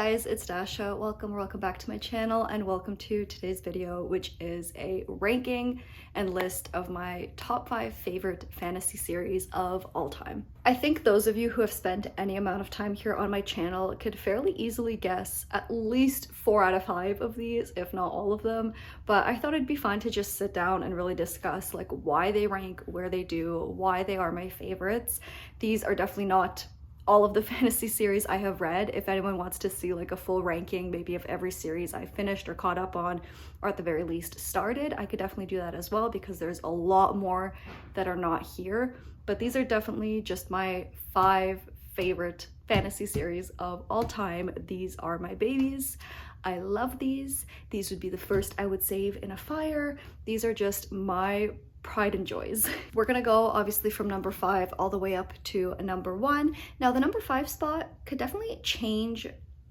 guys, it's Dasha. Welcome back to my channel and welcome to today's video, which is a ranking and list of my top 5 favorite fantasy series of all time. I think those of you who have spent any amount of time here on my channel could fairly easily guess at least 4 out of 5 of these, if not all of them, but I thought it'd be fun to just sit down and really discuss like why they rank, where they do, why they are my favorites. These are definitely not all of the fantasy series I have read. If anyone wants to see like a full ranking, maybe of every series I finished or caught up on, or at the very least started, I could definitely do that as well because there's a lot more that are not here. But these are definitely just my 5 favorite fantasy series of all time. These are my babies. I love these. These would be the first I would save in a fire. These are just my pride and joys. We're gonna go obviously from number 5 all the way up to number 1. Now the number 5 spot could definitely change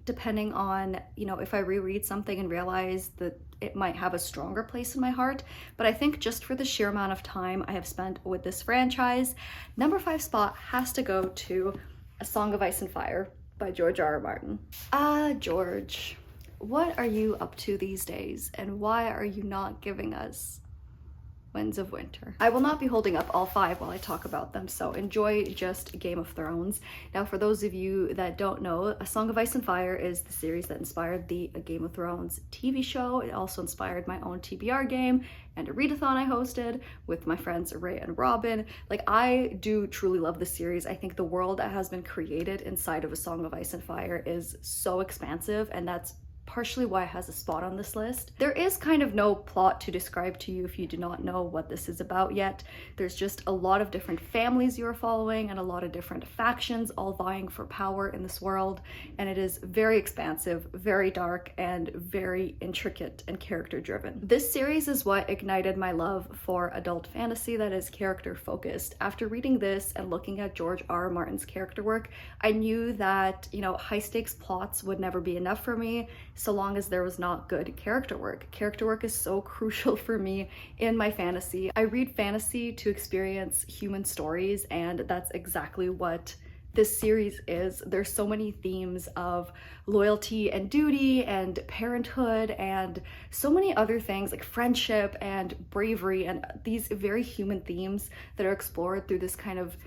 depending on, you know, if I reread something and realize that it might have a stronger place in my heart. But I think just for the sheer amount of time I have spent with this franchise, number 5 spot has to go to A Song of Ice and Fire by George R.R. Martin. George, what are you up to these days and why are you not giving us Winds of Winter? I will not be holding up all 5 while I talk about them, so enjoy just Game of Thrones. Now, for those of you that don't know, A Song of Ice and Fire is the series that inspired the Game of Thrones TV show. It also inspired my own TBR game and a readathon I hosted with my friends Ray and Robin. Like, I do truly love the series. I think the world that has been created inside of A Song of Ice and Fire is so expansive, and that's partially why it has a spot on this list. There is kind of no plot to describe to you if you do not know what this is about yet. There's just a lot of different families you are following and a lot of different factions all vying for power in this world, and it is very expansive, very dark, and very intricate and character driven. This series is what ignited my love for adult fantasy that is character focused. After reading this and looking at George R.R. Martin's character work, I knew that, you know, high stakes plots would never be enough for me so long as there was not good character work. Character work is so crucial for me in my fantasy. I read fantasy to experience human stories, and that's exactly what this series is. There's so many themes of loyalty and duty and parenthood and so many other things like friendship and bravery, and these very human themes that are explored through this kind of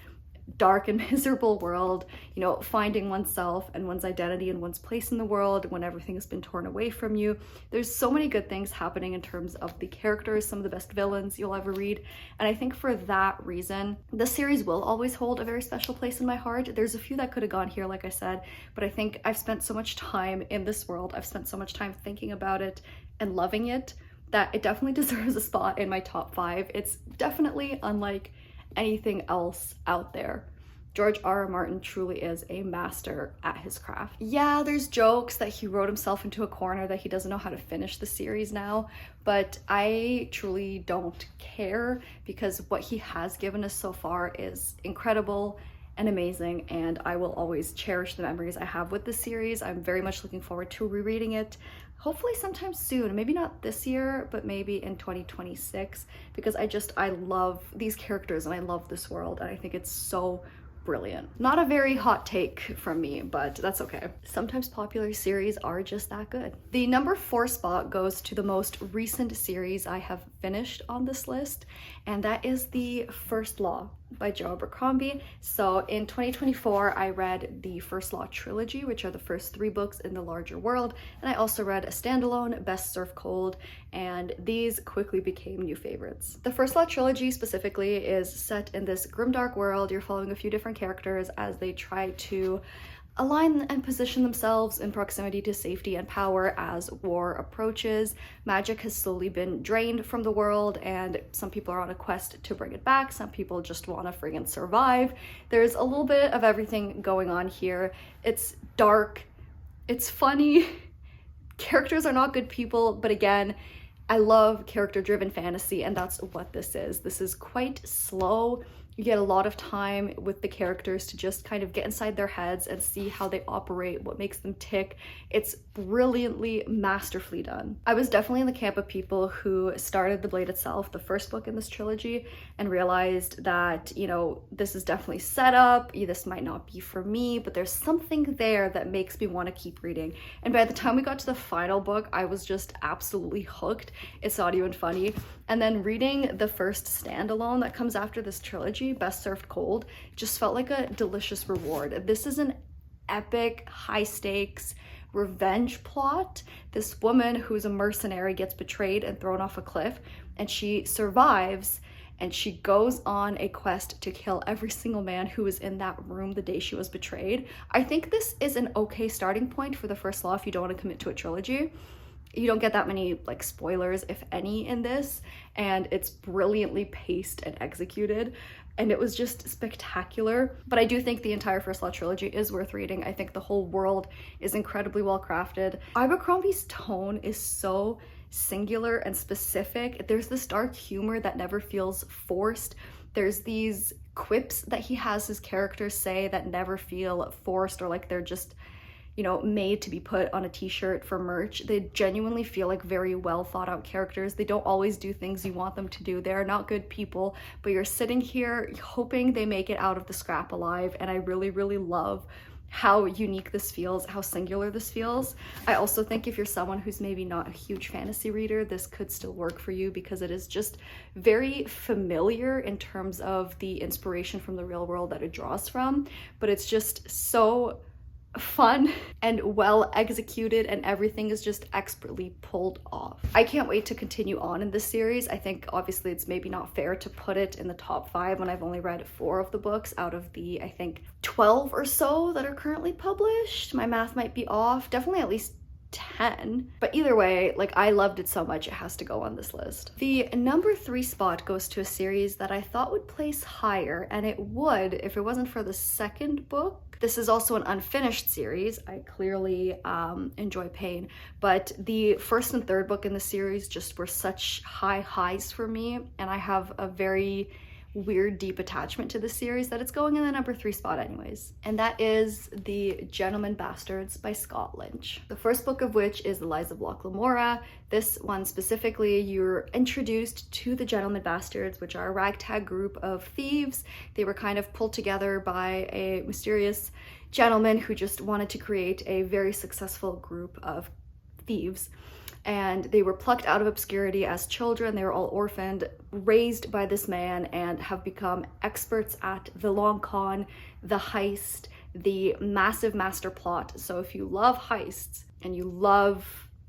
dark and miserable world, you know, finding oneself and one's identity and one's place in the world when everything has been torn away from you. There's so many good things happening in terms of the characters, some of the best villains you'll ever read, and I think for that reason the series will always hold a very special place in my heart. There's a few that could have gone here, like I said, but I think I've spent so much time in this world, I've spent so much time thinking about it and loving it, that it definitely deserves a spot in my top 5. It's definitely unlike anything else out there. George R.R. Martin truly is a master at his craft. Yeah, there's jokes that he wrote himself into a corner, that he doesn't know how to finish the series now, but I truly don't care because what he has given us so far is incredible and amazing, and I will always cherish the memories I have with the series. I'm very much looking forward to rereading it, hopefully sometime soon, maybe not this year, but maybe in 2026, because I love these characters and I love this world, and I think it's so brilliant. Not a very hot take from me, but that's okay. Sometimes popular series are just that good. The number 4 spot goes to the most recent series I have finished on this list, and that is The First Law by Joe Abercrombie. So in 2024, I read the First Law trilogy, which are the first 3 books in the larger world, and I also read a standalone, Best Served Cold, and these quickly became new favorites. The First Law trilogy specifically is set in this grimdark world. You're following a few different characters as they try to align and position themselves in proximity to safety and power as war approaches. Magic has slowly been drained from the world, and some people are on a quest to bring it back. Some people just want to friggin' survive. There's a little bit of everything going on here. It's dark, it's funny, characters are not good people, but again, I love character-driven fantasy, and that's what this is. This is quite slow, You get a lot of time with the characters to just kind of get inside their heads and see how they operate, what makes them tick. It's brilliantly, masterfully done. I was definitely in the camp of people who started The Blade itself, the first book in this trilogy, and realized that, you know, this is definitely set up, this might not be for me, but there's something there that makes me want to keep reading. And by the time we got to the final book, I was just absolutely hooked. It's not even funny. And then reading the first standalone that comes after this trilogy, Best Served Cold, just felt like a delicious reward. This is an epic, high stakes revenge plot. This woman who's a mercenary gets betrayed and thrown off a cliff, and she survives, and she goes on a quest to kill every single man who was in that room the day she was betrayed. I think this is an okay starting point for the first law if you don't want to commit to a trilogy. You don't get that many like spoilers, if any, in this, and it's brilliantly paced and executed, and it was just spectacular. But I do think the entire First Law trilogy is worth reading. I think the whole world is incredibly well crafted. Abercrombie's tone is so singular and specific. There's this dark humor that never feels forced. There's these quips that he has his characters say that never feel forced or like they're just, you know, made to be put on a t-shirt for merch. They genuinely feel like very well thought out characters. They don't always do things you want them to do. They're not good people, but you're sitting here hoping they make it out of the scrap alive. And I really, really love how unique this feels, how singular this feels. I also think if you're someone who's maybe not a huge fantasy reader, this could still work for you because it is just very familiar in terms of the inspiration from the real world that it draws from, but it's just so fun and well executed, and everything is just expertly pulled off. I can't wait to continue on in this series. I think obviously it's maybe not fair to put it in the top 5 when I've only read 4 of the books out of the, I think, 12 or so that are currently published. My math might be off. Definitely at least 10, but either way, like, I loved it so much it has to go on this list. The number 3 spot goes to a series that I thought would place higher, and it would if it wasn't for the second book. This is also an unfinished series. I clearly enjoy pain, but the first and third book in the series just were such high highs for me, and I have a very weird deep attachment to the series that it's going in the number 3 spot anyways, and that is The Gentleman Bastards by Scott Lynch. The first book of which is The Lies of Locke Lamora. This one specifically, you're introduced to the Gentleman Bastards, which are a ragtag group of thieves. They were kind of pulled together by a mysterious gentleman who just wanted to create a very successful group of thieves. And they were plucked out of obscurity as children. They were all orphaned, raised by this man, and have become experts at the long con, the heist, the massive master plot. So if you love heists and you love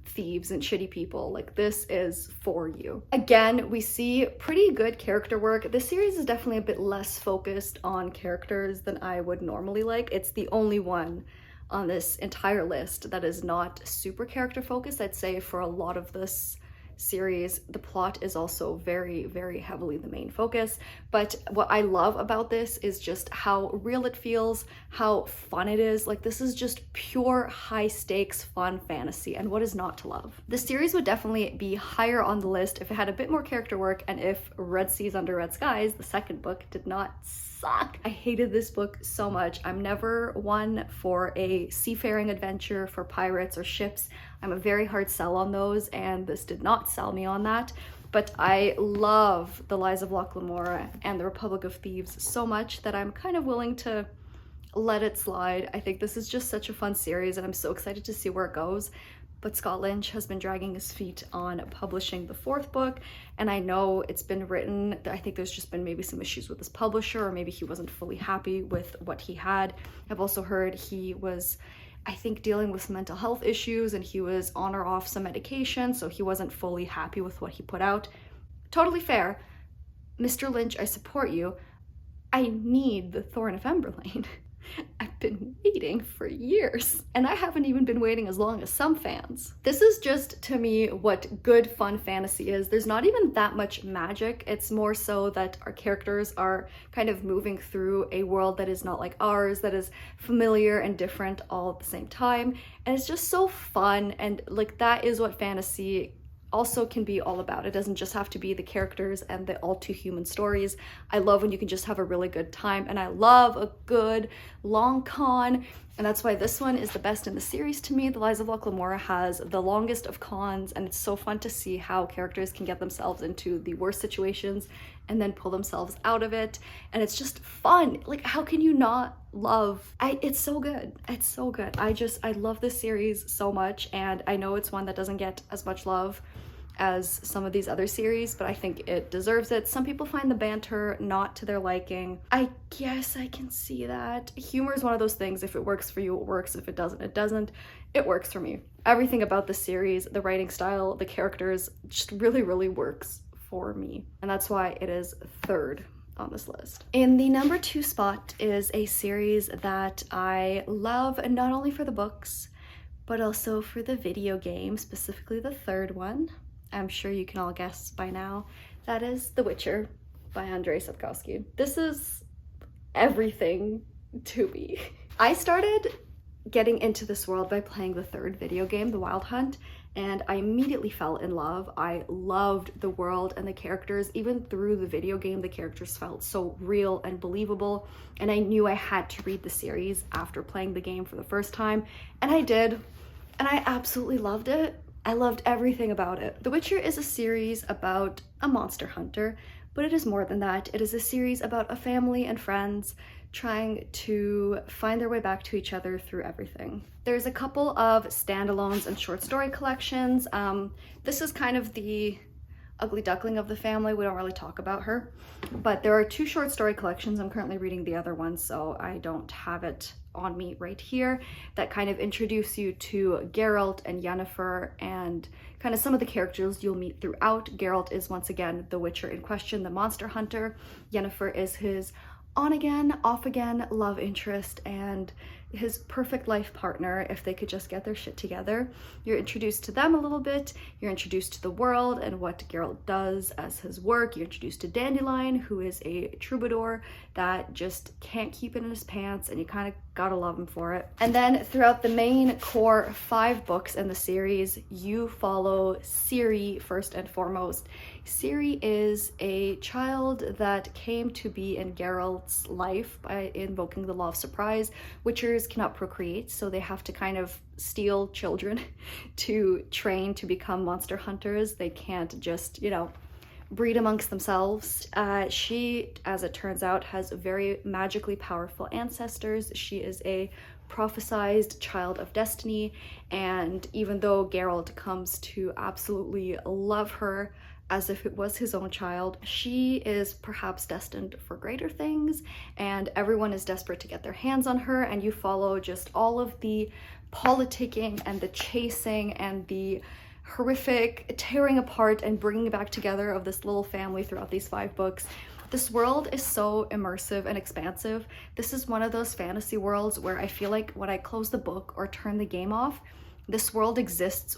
thieves and shitty people, like, this is for you. Again, we see pretty good character work. This series is definitely a bit less focused on characters than I would normally like. It's the only one on this entire list that is not super character focused. I'd say for a lot of this series, the plot is also very, very heavily the main focus. But what I love about this is just how real it feels, how fun it is. Like, this is just pure high stakes fun fantasy, and what is not to love? The series would definitely be higher on the list if it had a bit more character work, and if Red Seas Under Red Skies, the second book, did not suck. I hated this book so much. I'm never one for a seafaring adventure for pirates or ships. I'm a very hard sell on those, and this did not sell me on that. But I love The Lies of Locke Lamora and The Republic of Thieves so much that I'm kind of willing to let it slide. I think this is just such a fun series, and I'm so excited to see where it goes. But Scott Lynch has been dragging his feet on publishing the 4th book, and I know it's been written. I think there's just been maybe some issues with his publisher, or maybe he wasn't fully happy with what he had. I've also heard he was, I think, dealing with some mental health issues, and he was on or off some medication, so he wasn't fully happy with what he put out. Totally fair. Mr. Lynch, I support you. I need the Thorn of Emberlane. I've been waiting for years, and I haven't even been waiting as long as some fans. This is just, to me, what good fun fantasy is. There's not even that much magic. It's more so that our characters are kind of moving through a world that is not like ours, that is familiar and different all at the same time, and it's just so fun. And like, that is what fantasy also can be all about. It doesn't just have to be the characters and the all too human stories. I love when you can just have a really good time, and I love a good long con, and that's why this one is the best in the series to me. The Lies of Locke Lamora has the longest of cons, and it's so fun to see how characters can get themselves into the worst situations and then pull themselves out of it, and it's just fun. Like, how can you not love it's so good. It's so good. I love this series so much, and I know it's one that doesn't get as much love as some of these other series, but I think it deserves it. Some people find the banter not to their liking. I guess I can see that. Humor is one of those things. If it works for you, it works. If it doesn't, it doesn't. It works for me. Everything about the series, the writing style, the characters, just really, really works for me. And that's why it is third on this list. In the number 2 spot is a series that I love, and not only for the books, but also for the video game, specifically the third one. I'm sure you can all guess by now. That is The Witcher by Andrzej Sapkowski. This is everything to me. I started getting into this world by playing the third video game, The Wild Hunt, and I immediately fell in love. I loved the world and the characters. Even through the video game, the characters felt so real and believable, and I knew I had to read the series after playing the game for the first time, and I did, and I absolutely loved it. I loved everything about it. The Witcher is a series about a monster hunter, but it is more than that. It is a series about a family and friends trying to find their way back to each other through everything. There's a couple of standalones and short story collections. This is kind of the ugly duckling of the family. We don't really talk about her, but there are 2 short story collections. I'm currently reading the other one, so I don't have it on me right here, that kind of introduce you to Geralt and Yennefer and kind of some of the characters you'll meet throughout. Geralt is once again the Witcher in question, the monster hunter. Yennefer is his on again, off again love interest and his perfect life partner if they could just get their shit together. You're introduced to them a little bit. You're introduced to the world and what Geralt does as his work. You're introduced to Dandelion, who is a troubadour that just can't keep it in his pants, and you kind of gotta love him for it. And then throughout the main core 5 books in the series, you follow Ciri first and foremost. Ciri is a child that came to be in Geralt's life by invoking the law of surprise. Witchers cannot procreate, so they have to kind of steal children to train to become monster hunters. They can't just, you know, breed amongst themselves. She, as it turns out, has very magically powerful ancestors. She is a prophesized child of destiny, and even though Geralt comes to absolutely love her as if it was his own child, she is perhaps destined for greater things, and everyone is desperate to get their hands on her, and you follow just all of the politicking and the chasing and the horrific tearing apart and bringing back together of this little family throughout these 5 books. This world is so immersive and expansive. This is one of those fantasy worlds where I feel like when I close the book or turn the game off, this world exists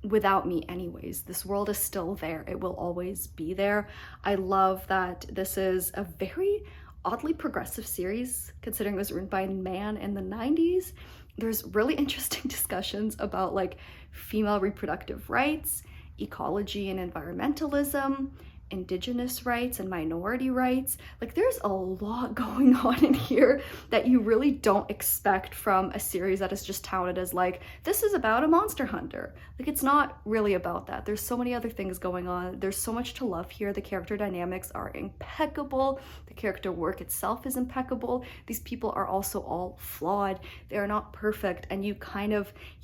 without me anyways. This world is still there. It will always be there. I love that this is a very oddly progressive series, considering it was written by a man in the 90s. There's really interesting discussions about like female reproductive rights, ecology and environmentalism, indigenous rights and minority rights. Like, there's a lot going on in here that you really don't expect from a series that is just touted as like, this is about a monster hunter. Like, it's not really about that. There's so many other things going on. There's so much to love here. The character dynamics are impeccable. The character work itself is impeccable. These people are also all flawed. They are not perfect, and you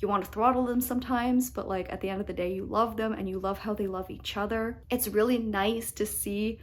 want to throttle them sometimes, but like at the end of the day, you love them and you love how they love each other. It's really nice to see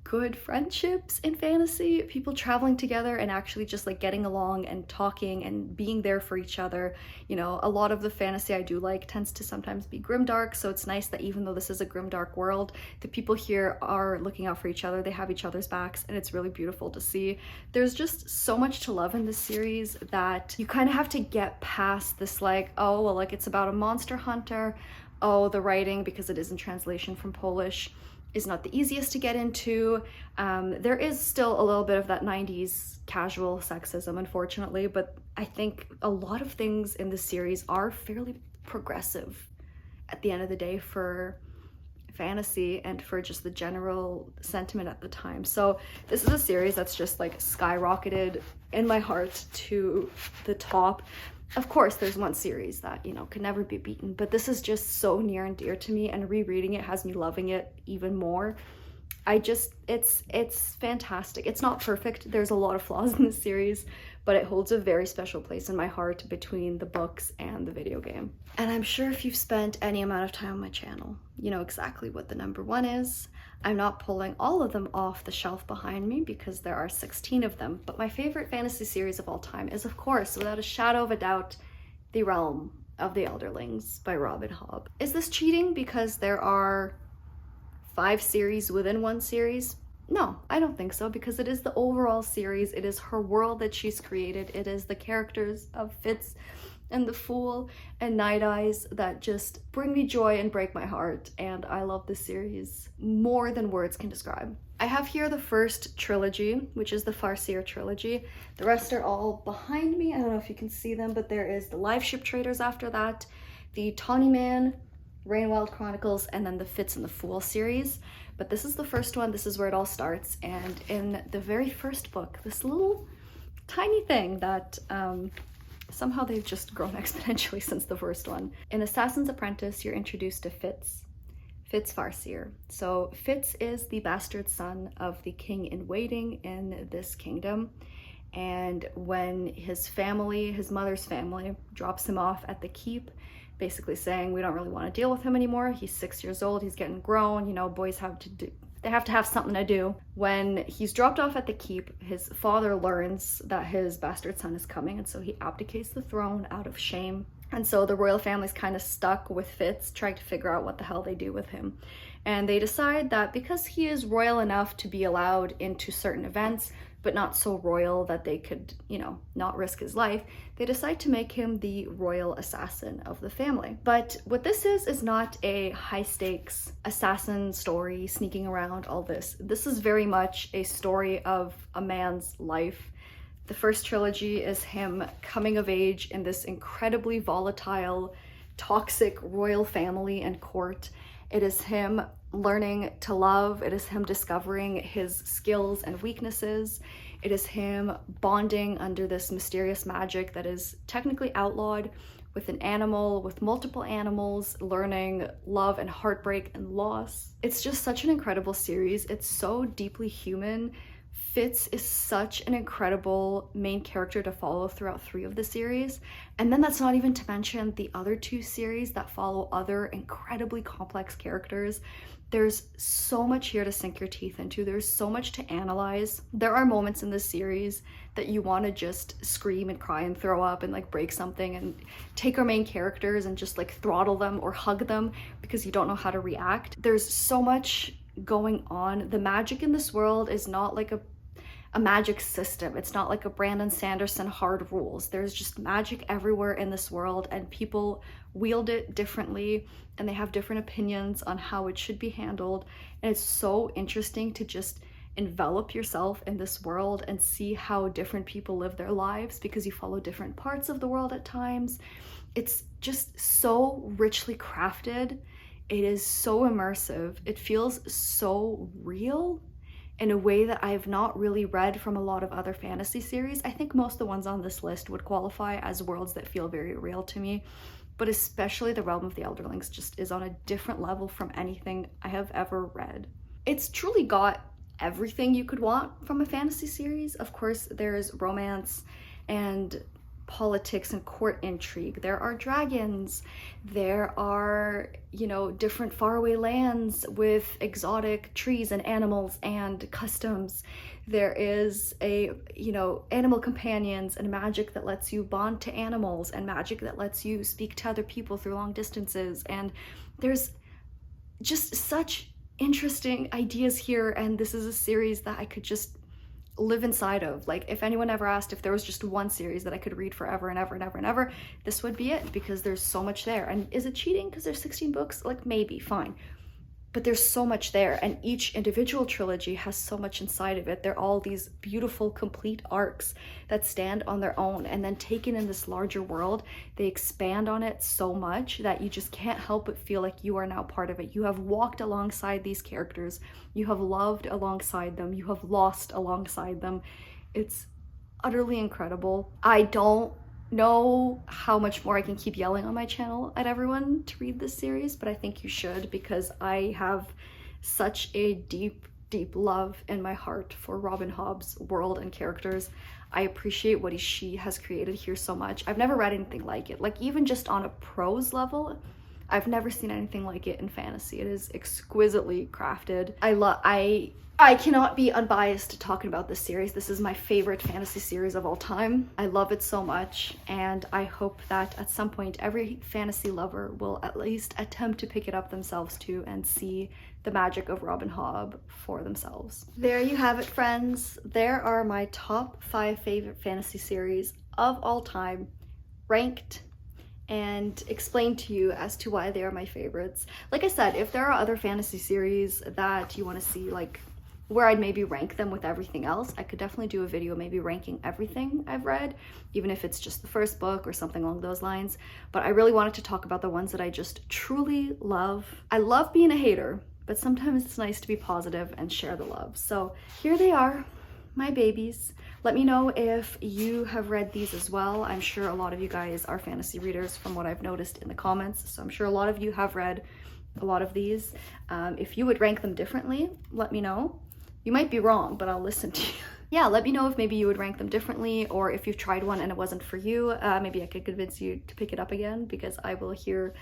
good friendships in fantasy, people traveling together and actually just like getting along and talking and being there for each other. You know, a lot of the fantasy I do like tends to sometimes be grimdark, so it's nice that even though this is a grimdark world, the people here are looking out for each other. They have each other's backs, and it's really beautiful to see. There's just so much to love in this series that you kind of have to get past this like, oh well, like it's about a monster hunter. Oh, the writing, because it is in translation from Polish, is not the easiest to get into. There is still a little bit of that 90s casual sexism, unfortunately, but I think a lot of things in this series are fairly progressive at the end of the day for fantasy and for just the general sentiment at the time. So this is a series that's just like skyrocketed in my heart to the top. Of course, there's one series that, you know, can never be beaten, but this is just so near and dear to me, and rereading it has me loving it even more. It's fantastic. It's not perfect. There's a lot of flaws in this series, but it holds a very special place in my heart between the books and the video game. And I'm sure if you've spent any amount of time on my channel, you know exactly what the number one is. I'm not pulling all of them off the shelf behind me because there are 16 of them, but my favorite fantasy series of all time is, of course, without a shadow of a doubt, The Realm of the Elderlings by Robin Hobb. Is this cheating because there are 5 series within one series? No, I don't think so, because it is the overall series. It is her world that she's created. It is the characters of Fitz and the Fool and Night Eyes that just bring me joy and break my heart, and I love this series more than words can describe. I have here the first trilogy, which is the Farseer trilogy. The rest are all behind me. I don't know if you can see them, but there is the Live Ship Traders after that, the Tawny Man, Rainwild Chronicles, and then the Fitz and the Fool series. But this is the first one. This is where it all starts. And in the very first book, this little tiny thing that somehow they've just grown exponentially since the first one. In Assassin's Apprentice, you're introduced to Fitz Farseer. So Fitz is the bastard son of the king in waiting in this kingdom. And when his family, his mother's family, drops him off at the keep, basically saying, we don't really want to deal with him anymore. He's 6 years old, he's getting grown, you know, boys have to have something to do. When he's dropped off at the keep, his father learns that his bastard son is coming, and so he abdicates the throne out of shame. And so the royal family's kind of stuck with Fitz, trying to figure out what the hell they do with him. And they decide that because he is royal enough to be allowed into certain events, but not so royal that they could, you know, not risk his life, they decide to make him the royal assassin of the family. But what this is not a high stakes assassin story, sneaking around, all this. This is very much a story of a man's life. The first trilogy is him coming of age in this incredibly volatile, toxic royal family and court. It is him learning to love. It is him discovering his skills and weaknesses. It is him bonding under this mysterious magic that is technically outlawed with an animal, with multiple animals, learning love and heartbreak and loss. It's just such an incredible series. It's so deeply human. Fitz is such an incredible main character to follow throughout 3 of the series. And then that's not even to mention the other 2 series that follow other incredibly complex characters. There's so much here to sink your teeth into. There's so much to analyze. There are moments in this series that you want to just scream and cry and throw up and like break something and take our main characters and just like throttle them or hug them because you don't know how to react. There's so much going on. The magic in this world is not like a magic system. It's not like a Brandon Sanderson hard rules. There's just magic everywhere in this world, and people wield it differently, and they have different opinions on how it should be handled. And it's so interesting to just envelop yourself in this world and see how different people live their lives, because you follow different parts of the world at times. It's just so richly crafted. It is so immersive. It feels so real in a way that I've not really read from a lot of other fantasy series. I think most of the ones on this list would qualify as worlds that feel very real to me, but especially The Realm of the Elderlings just is on a different level from anything I have ever read. It's truly got everything you could want from a fantasy series. Of course, there's romance and politics and court intrigue. There are dragons. There are, you know, different faraway lands with exotic trees and animals and customs. There is animal companions and magic that lets you bond to animals and magic that lets you speak to other people through long distances. And there's just such interesting ideas here. And this is a series that I could just live inside of. Like, if anyone ever asked if there was just one series that I could read forever and ever and ever and ever, this would be it, because there's so much there. And is it cheating because there's 16 books? Like, maybe, fine. but there's so much there, and each individual trilogy has so much inside of it. They're all these beautiful, complete arcs that stand on their own, and then taken in this larger world, they expand on it so much that you just can't help but feel like you are now part of it. You have walked alongside these characters, you have loved alongside them, you have lost alongside them. It's utterly incredible. I don't know how much more I can keep yelling on my channel at everyone to read this series, but I think you should, because I have such a deep love in my heart for Robin Hobb's world and characters. I appreciate what she has created here so much. I've never read anything like it. Like, even just on a prose level, I've never seen anything like it in fantasy. It is exquisitely crafted. I cannot be unbiased talking about this series. This is my favorite fantasy series of all time. I love it so much, and I hope that at some point every fantasy lover will at least attempt to pick it up themselves too and see the magic of Robin Hobb for themselves. There you have it, friends. There are my top 5 favorite fantasy series of all time, ranked and explained to you as to why they are my favorites. Like I said, if there are other fantasy series that you want to see, like where I'd maybe rank them with everything else, I could definitely do a video maybe ranking everything I've read, even if it's just the first book or something along those lines. But I really wanted to talk about the ones that I just truly love. I love being a hater, but sometimes it's nice to be positive and share the love. So here they are, my babies. Let me know if you have read these as well. I'm sure a lot of you guys are fantasy readers from what I've noticed in the comments, so I'm sure a lot of you have read a lot of these. If you would rank them differently, let me know. You might be wrong, but I'll listen to you. Yeah, let me know if maybe you would rank them differently, or if you've tried one and it wasn't for you, maybe I could convince you to pick it up again, because I will hear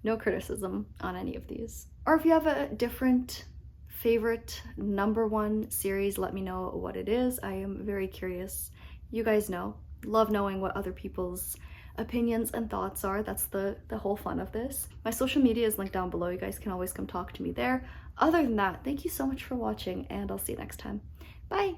no criticism on any of these. Or if you have a different favorite #1 series, let me know what it is. I am very curious. You guys know, love knowing what other people's opinions and thoughts are. That's the whole fun of this. My social media is linked down below. You guys can always come talk to me there. Other than that, thank you so much for watching, and I'll see you next time. Bye!